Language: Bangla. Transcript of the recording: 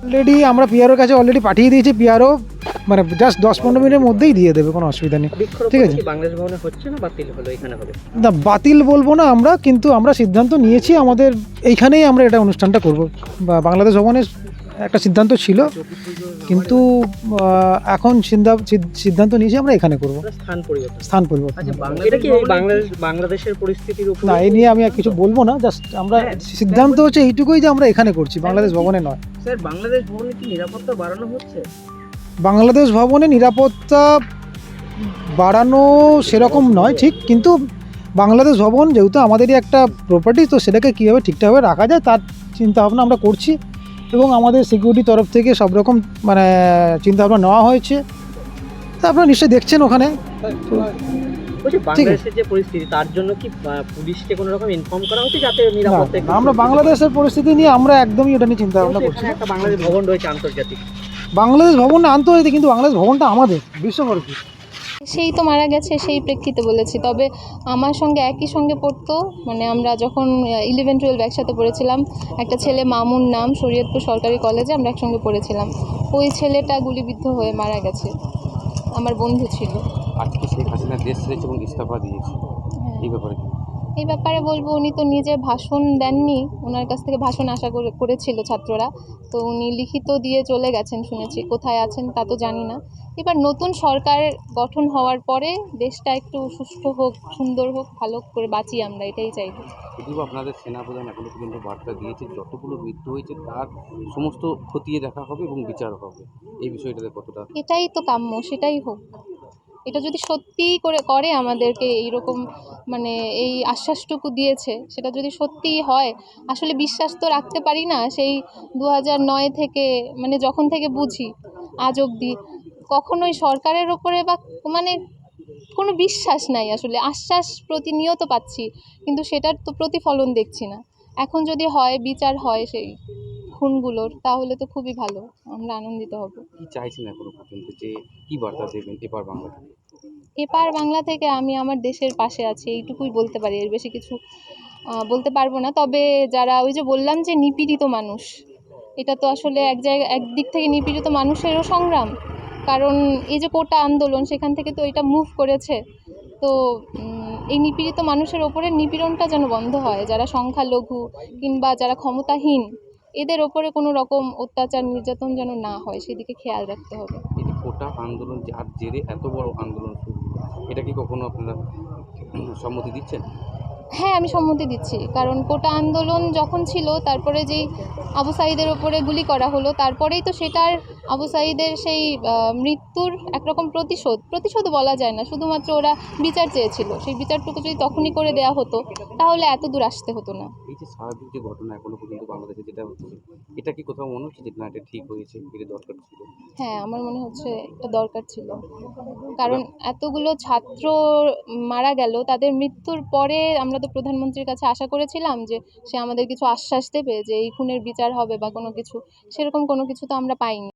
অলরেডি আমরা পিআরওর কাছে অলরেডি পাঠিয়ে দিয়েছি। পিআরও মানে জাস্ট 10-15 মিনিটের মধ্যেই দিয়ে দেবে, কোনো অসুবিধা নেই। ঠিক আছে, বাংলাদেশ ভবনে হচ্ছে না বাতিল হলো এখানে হবে? না বাতিল বলবো না আমরা, কিন্তু আমরা সিদ্ধান্ত নিয়েছি আমাদের এইখানেই আমরা এটা অনুষ্ঠানটা করব। বাংলাদেশ ভবনের একটা সিদ্ধান্ত ছিল, কিন্তু এখন সিদ্ধান্ত নিয়েছি আমরা এখানে করব, স্থান পরিবর্তন। এটা কি বাংলাদেশের পরিস্থিতির উপর? না, এই নিয়ে আমি আর কিছু বলবো না, জাস্ট আমরা সিদ্ধান্ত হচ্ছে এইটুকুই যে আমরা এখানে করছি, বাংলাদেশ ভবনে নয়। স্যার, বাংলাদেশ ভবনে কি নিরাপত্তা বাড়ানো হচ্ছে? বাংলাদেশ ভবনে নিরাপত্তা বাড়ানো সেরকম নয় ঠিক, কিন্তু বাংলাদেশ ভবন যেহেতু আমাদেরই একটা প্রপার্টি, তো সেটাকে কীভাবে ঠিকঠাকভাবে রাখা যায় তার চিন্তাভাবনা আমরা করছি, এবং আমাদের সিকিউরিটি তরফ থেকে সব রকম মানে চিন্তাভাবনা নেওয়া হয়েছে। তা আপনারা নিশ্চয়ই দেখছেন ওখানে। বাংলাদেশের যে পরিস্থিতি, তার জন্য কি পুলিশকে কোনো রকম ইনফর্ম করা হচ্ছে যাতে নিরাপত্তা? আমরা বাংলাদেশের পরিস্থিতি নিয়ে আমরা একদমই ওটা নিয়ে চিন্তা ভাবনা করছি। একটা বাংলাদেশ ভবন রয়েছে আন্তর্জাতিক, বাংলাদেশ ভবন আন্তর্জাতিক, কিন্তু বাংলাদেশ ভবনটা আমাদের বিশ্বভারতী। সেই তো মারা গেছে, সেই প্রেক্ষিতে বলেছি। তবে আমার সঙ্গে একই সঙ্গে পড়তো, মানে আমরা যখন 11-12 একসাথে পড়েছিলাম, একটা ছেলে মামুন নাম, শরীয়তপুর সরকারি কলেজে আমরা একসঙ্গে পড়েছিলাম। ওই ছেলেটা গুলিবিদ্ধ হয়ে মারা গেছে, আমার বন্ধু ছিল। আজকে শেখ হাসিনা দেশ ছেড়েছে এবং ইস্তফা দিয়েছে, এই ব্যাপারে এই ব্যাপারে বলবো, উনি তো নিজে ভাষণ দেননি, ওনার কাছ থেকে ভাষণ আশা করেছিল ছাত্ররা, তো উনি লিখিত দিয়ে চলে গেছেন শুনেছি। কোথায় আছেন তা তো জানি না। এবার নতুন সরকার গঠন হওয়ার পরে দেশটা একটু সুষ্ঠু হোক, সুন্দর হোক, ভালো করে বাঁচি আমরা, এটাই চাইব। যদিও আপনাদের সেনাপ্রধান এখনো পর্যন্ত বার্তা দিয়েছে যতগুলো মৃত্যু হয়েছে তার সমস্ত খতিয়ে দেখা হবে এবং বিচার হবে, এই বিষয়টাতে কতটা? এটাই তো কাম্য, সেটাই হোক। এটা যদি সত্যিই করে আমাদেরকে এইরকম মানে এই আশ্বাসটুকু দিয়েছে, সেটা যদি সত্যিই হয়, আসলে বিশ্বাস তো রাখতে পারি না। সেই 2009 থেকে, মানে যখন থেকে বুঝি আজ অবধি কখনোই সরকারের ওপরে বা মানে কোনো বিশ্বাস নাই আসলে। আশ্বাস প্রতিনিয়ত পাচ্ছি, কিন্তু সেটার তো প্রতিফলন দেখছি না। এখন যদি হয়, বিচার হয় সেই খুনগুলোর, তাহলে তো খুবই ভালো, আমরা আনন্দিত হব। কি চাইছেন এখনো পর্যন্ত, যে কি বার্তা দেবেন এপার বাংলা থেকে? এপার বাংলা থেকে আমি আমার দেশের পাশে আছি, এইটুকুই বলতে পারি, এর বেশি কিছু বলতে পারবো না। তবে যারা, ওই যে বললাম যে নিপীড়িত মানুষ, এটা তো আসলে একদিক থেকে নিপীড়িত মানুষেরও সংগ্রাম, কারণ এই যে কোটা আন্দোলন, সেখান থেকে তো এটা মুভ করেছে। তো এই নিপীড়িত মানুষের ওপরে নিপীড়নটা যেন বন্ধ হয়, যারা সংখ্যালঘু কিংবা যারা ক্ষমতাহীন, এদের ওপরে কোনো রকম অত্যাচার নির্যাতন যেন না হয়, সেদিকে খেয়াল রাখতে হবে। এই যে কোটা আন্দোলন, যার জেরে এত বড় আন্দোলন শুরু, এটা কি কখনো আপনারা সম্মতি দিচ্ছেন? হ্যাঁ, আমি সম্মতি দিচ্ছি, কারণ কোটা আন্দোলন যখন ছিল, তারপরে যেই আবু সাঈদের ওপরে গুলি করা হলো, তারপরেই তো সেটার আবু সাঈদের সেই মৃত্যুর একরকম প্রতিশোধ বলা যায় না, শুধুমাত্র ওরা বিচার চেয়েছিল। সেই বিচারটুকু যদি তখনই করে দেওয়া হতো, তাহলে এত দূর আসতে হতো না। এই যে স্বাভাবিক যে ঘটনা এখনো পর্যন্ত বাংলাদেশে যেটা হচ্ছে, এটা কি কোথাও মনে হচ্ছে যে না এটা ঠিক হয়েছে, এটা দরকার ছিল? হ্যাঁ, আমার মনে হচ্ছে এটা দরকার ছিল, কারণ এতগুলো ছাত্র মারা গেল, তাদের মৃত্যুর পরে আমরা তো প্রধানমন্ত্রীর কাছে আশা করেছিলাম যে সে আমাদের কিছু আশ্বাস দেবে যে এই খুনের বিচার হবে বা কোনো কিছু, সেরকম কোনো কিছু তো আমরা পাইনি।